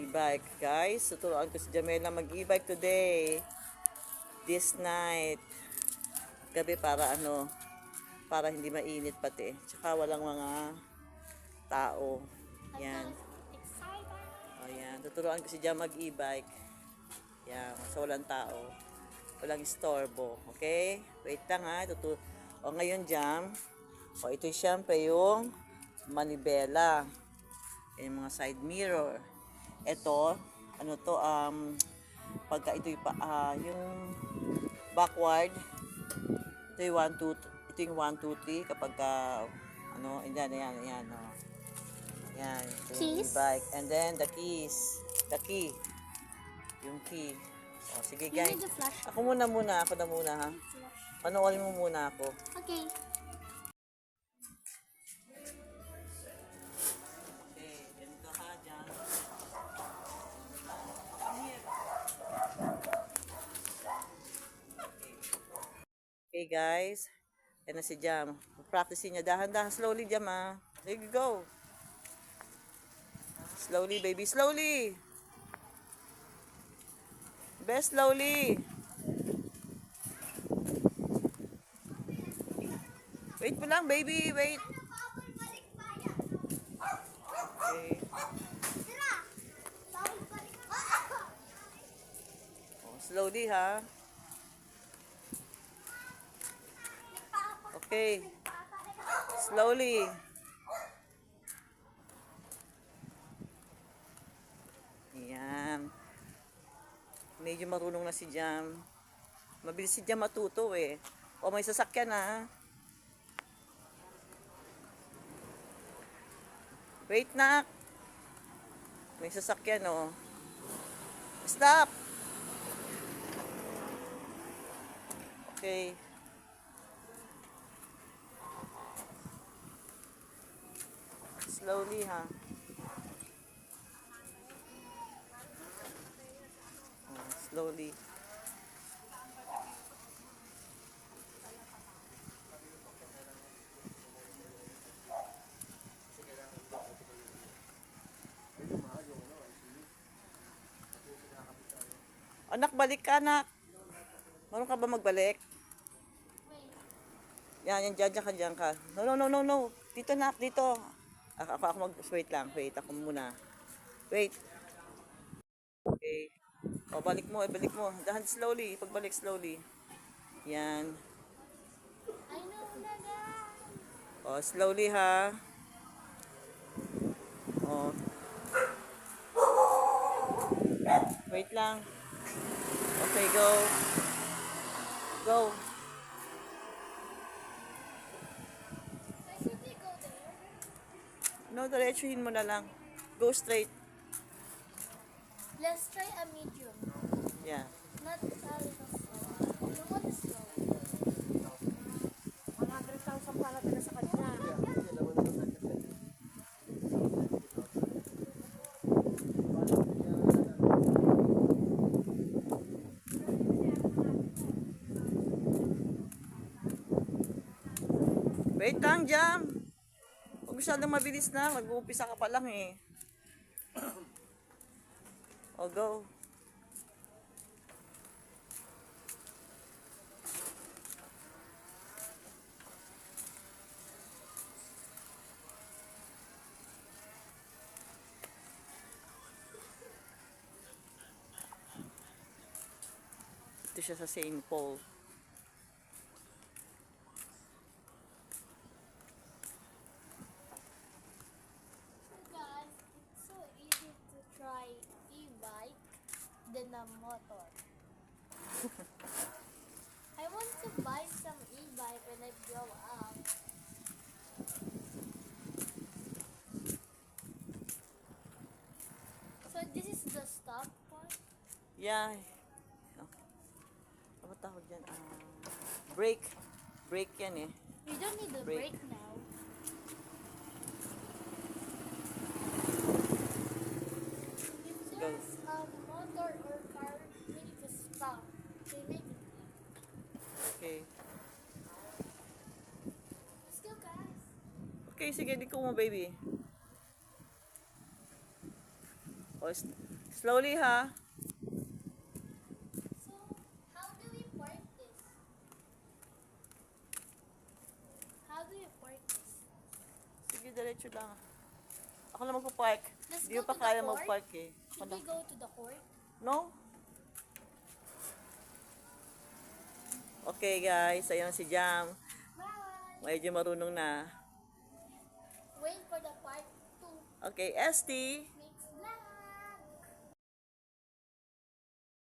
e-bike. Guys, tuturuan ko si Jamela mag-e-bike today. This night. Gabi para para hindi mainit pati. Tsaka walang mga tao. Yan. O yan, tuturuan ko si Jam mag-e-bike. Yan, so walang tao. Walang istorbo. Okay? Wait lang ha. O ngayon Jam. O ito siyempre yung manibela. Yung mga side mirror. Ito, pagka ito yung backward, ito yung 1, 2, ito yung 1, 2, 3 kapag yan, oh. Yan, ito yung e-bike. And then the key. Yung key. O, sige guys. Ako na muna ha. Panoorin mo muna ako. Okay. Okay guys, yan na si Jam. Practice niya dahan-dahan, slowly Jam ha. There you go. Slowly baby, slowly. Best slowly. Wait mo lang baby, wait. Okay. Oh, slowly ha. Okay. Slowly. Ayan. Medyo marunong na si Jam. Mabilis si Jam matuto eh. O may sasakyan na. Wait na. May sasakyan oh. Stop. Okay. Slowly ha. Oh, slowly. Anak, balik ka anak. Marunong ka ba magbalik? Yan, dyan ka. No. Dito na, dito. Ako wait lang. Wait, ako muna. Wait. Okay. O, balik mo. Dahan slowly. Pagbalik slowly. Yan. O, slowly ha. O. Wait lang. Okay, go. Go. No, diretsuhin mo na lang. Go straight. Let's try a medium. Yeah. Not a little slow. You want it slow? 100,000 pala pala sa kanya. Wait lang, Jam. Huwag masyadong mabilis na. Mag-uumpisa ka pa lang eh. O, go. Ito siya sa St. Paul. Than a motor. I want to buy some e-bike when I grow up. So this is the stop part? Yeah. Ano tawag dyan? Brake. Brake yan eh. You don't need the Brake. brake now. If there's a motor or car ready to stop, they make it. Okay. Let's go guys. Okay, sige. Di ko mo, baby. O, Slowly, ha? So, how do we park this? How do you park this? Sige, diretso lang. Ako na magpa-park. Let's Hindi go mo pa to the kaya court. mag-park eh. Ako Should na. we go to the court? No? Okay guys, ayun si Jam. Bye! Medyo marunong na. Wait for the part 2. Okay, Esty.